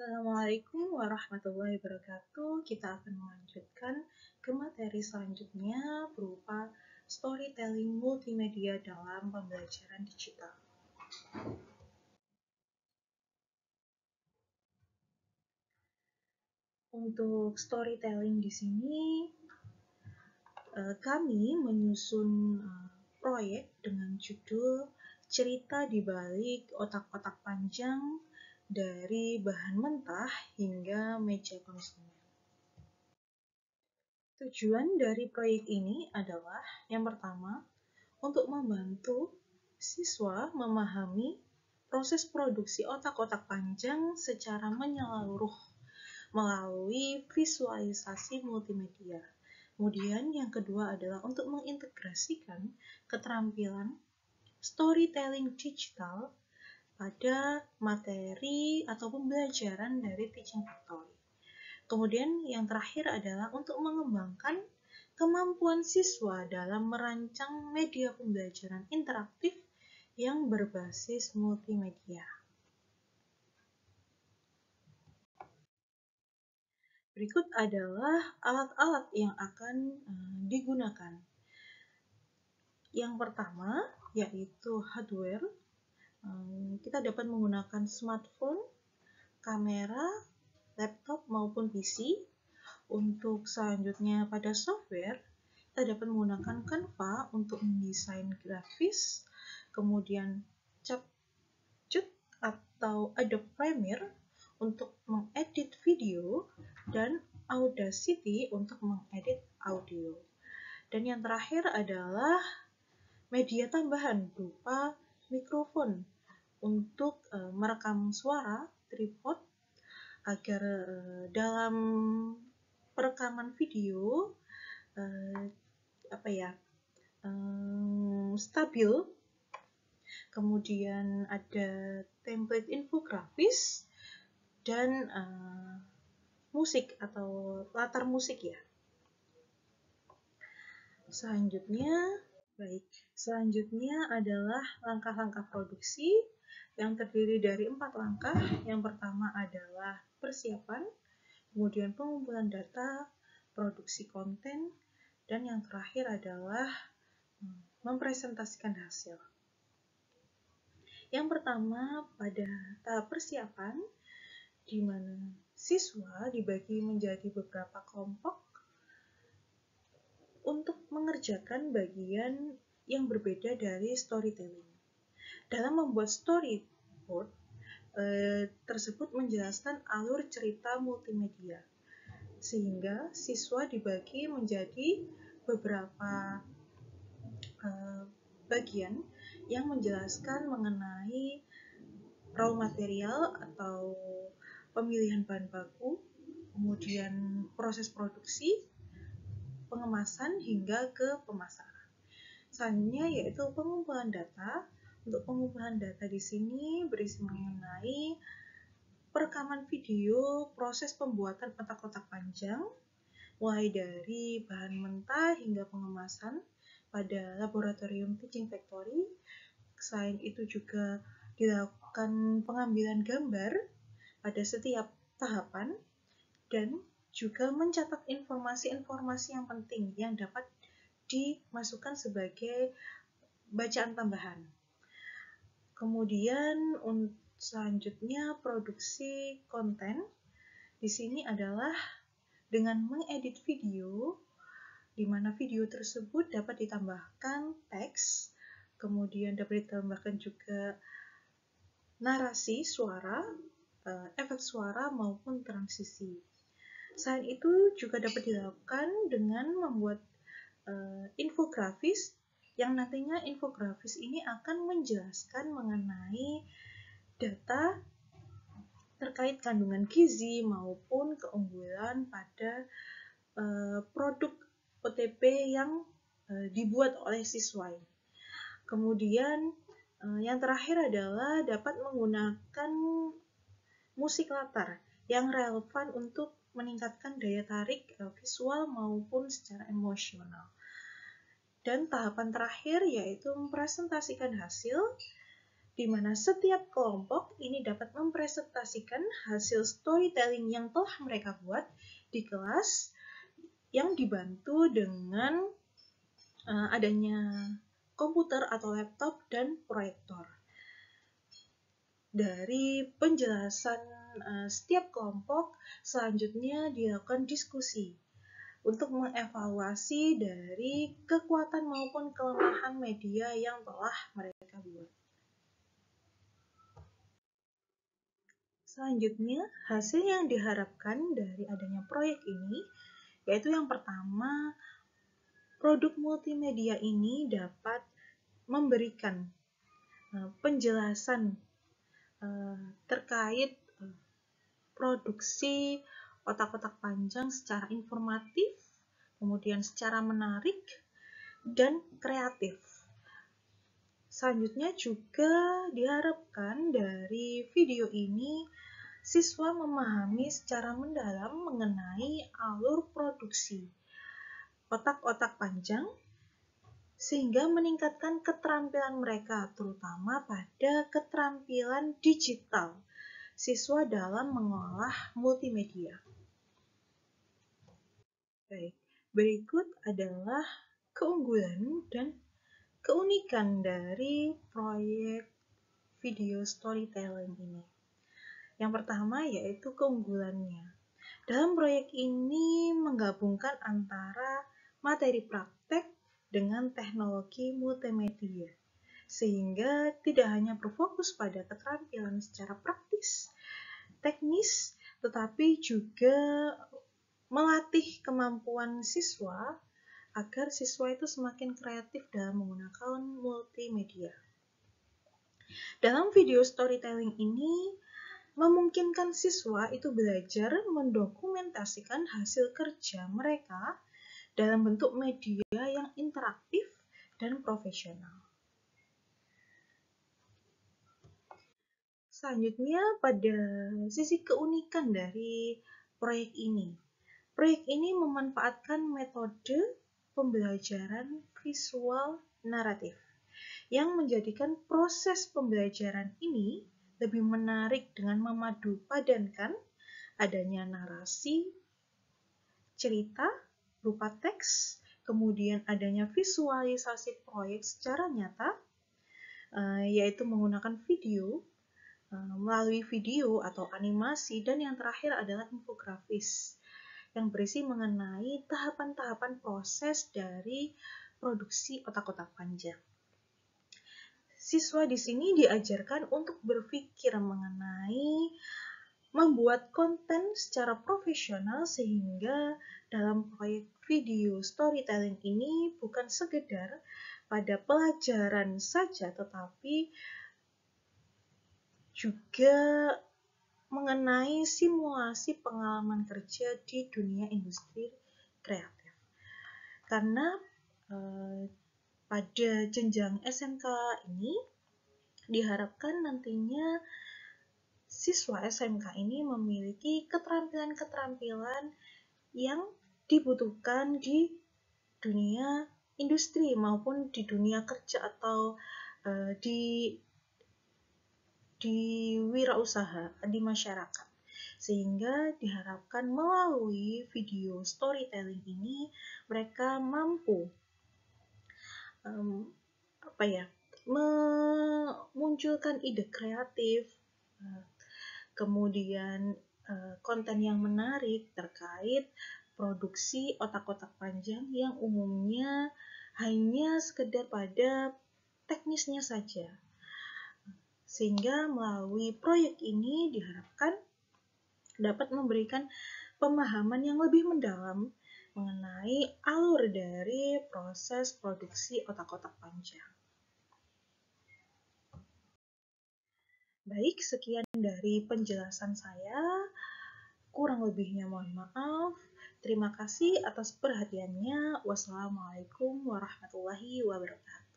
Assalamualaikum warahmatullahi wabarakatuh. Kita akan melanjutkan ke materi selanjutnya berupa storytelling multimedia dalam pembelajaran digital. Untuk storytelling di sini, kami menyusun proyek dengan judul Cerita di Balik Otak-otak Panjang dari Bahan Mentah hingga Meja Konsumen. Tujuan dari proyek ini adalah yang pertama, untuk membantu siswa memahami proses produksi otak-otak panjang secara menyeluruh melalui visualisasi multimedia. Kemudian yang kedua adalah untuk mengintegrasikan keterampilan storytelling digital pada materi atau pembelajaran dari Teaching Factory. Kemudian yang terakhir adalah untuk mengembangkan kemampuan siswa dalam merancang media pembelajaran interaktif yang berbasis multimedia. Berikut adalah alat-alat yang akan digunakan. Yang pertama yaitu hardware. Kita dapat menggunakan smartphone, kamera, laptop maupun PC. Untuk selanjutnya pada software, kita dapat menggunakan Canva untuk mendesain grafis, kemudian CapCut atau Adobe Premiere untuk mengedit video, dan Audacity untuk mengedit audio. Dan yang terakhir adalah media tambahan berupa mikrofon untuk merekam suara, tripod, agar dalam perekaman video stabil. Kemudian ada template infografis dan musik atau latar musik ya. Selanjutnya adalah langkah-langkah produksi yang terdiri dari 4 langkah. Yang pertama adalah persiapan, kemudian pengumpulan data, produksi konten, dan yang terakhir adalah mempresentasikan hasil. Yang pertama pada tahap persiapan, di mana siswa dibagi menjadi beberapa kelompok untuk mengerjakan bagian yang berbeda dari storytelling. Dalam membuat storyboard tersebut menjelaskan alur cerita multimedia, sehingga siswa dibagi menjadi beberapa bagian yang menjelaskan mengenai raw material atau pemilihan bahan baku, kemudian proses produksi, pengemasan hingga ke pemasaran. Selanjutnya yaitu pengumpulan data. Untuk pengumpulan data di sini berisi mengenai perekaman video, proses pembuatan otak-otak panjang, mulai dari bahan mentah hingga pengemasan pada laboratorium Teaching Factory. Selain itu juga dilakukan pengambilan gambar pada setiap tahapan dan juga mencatat informasi-informasi yang penting yang dapat dimasukkan sebagai bacaan tambahan. Kemudian selanjutnya produksi konten. Di sini adalah dengan mengedit video, di mana video tersebut dapat ditambahkan teks, kemudian dapat ditambahkan juga narasi suara, efek suara maupun transisi. Selain itu juga dapat dilakukan dengan membuat infografis, yang nantinya infografis ini akan menjelaskan mengenai data terkait kandungan gizi maupun keunggulan pada produk OTP yang dibuat oleh siswa. Kemudian yang terakhir adalah dapat menggunakan musik latar yang relevan untuk meningkatkan daya tarik visual maupun secara emosional. Dan tahapan terakhir yaitu mempresentasikan hasil, di mana setiap kelompok ini dapat mempresentasikan hasil storytelling yang telah mereka buat di kelas yang dibantu dengan adanya komputer atau laptop dan proyektor. Dari penjelasan setiap kelompok, selanjutnya dilakukan diskusi untuk mengevaluasi dari kekuatan maupun kelemahan media yang telah mereka buat. Selanjutnya, hasil yang diharapkan dari adanya proyek ini, yaitu yang pertama, produk multimedia ini dapat memberikan penjelasan terkait produksi otak-otak panjang secara informatif, kemudian secara menarik, dan kreatif. Selanjutnya juga diharapkan dari video ini siswa memahami secara mendalam mengenai alur produksi otak-otak panjang sehingga meningkatkan keterampilan mereka, terutama pada keterampilan digital siswa dalam mengolah multimedia. Baik, berikut adalah keunggulan dan keunikan dari proyek video storytelling ini. Yang pertama yaitu keunggulannya. Dalam proyek ini menggabungkan antara materi praktek dengan teknologi multimedia, sehingga tidak hanya berfokus pada keterampilan secara praktis, teknis, tetapi juga melatih kemampuan siswa agar siswa itu semakin kreatif dalam menggunakan multimedia. Dalam video storytelling ini, memungkinkan siswa itu belajar mendokumentasikan hasil kerja mereka dalam bentuk media yang interaktif dan profesional. Selanjutnya, pada sisi keunikan dari proyek ini. Proyek ini memanfaatkan metode pembelajaran visual naratif yang menjadikan proses pembelajaran ini lebih menarik dengan memadu padankan adanya narasi, cerita, berupa teks, kemudian adanya visualisasi proyek secara nyata, yaitu menggunakan video, melalui video atau animasi, dan yang terakhir adalah infografis yang berisi mengenai tahapan-tahapan proses dari produksi otak-otak panjang. Siswa di sini diajarkan untuk berpikir mengenai membuat konten secara profesional sehingga dalam proyek video storytelling ini bukan sekedar pada pelajaran saja tetapi juga mengenai simulasi pengalaman kerja di dunia industri kreatif. Karena pada jenjang SMK ini diharapkan nantinya siswa SMK ini memiliki keterampilan-keterampilan yang dibutuhkan di dunia industri maupun di dunia kerja atau di wirausaha, di masyarakat. Sehingga diharapkan melalui video storytelling ini mereka mampu memunculkan ide kreatif, kemudian konten yang menarik terkait produksi otak-otak panjang yang umumnya hanya sekedar pada teknisnya saja. Sehingga melalui proyek ini diharapkan dapat memberikan pemahaman yang lebih mendalam mengenai alur dari proses produksi otak-otak panjang. Baik, sekian dari penjelasan saya. Kurang lebihnya mohon maaf. Terima kasih atas perhatiannya. Wassalamualaikum warahmatullahi wabarakatuh.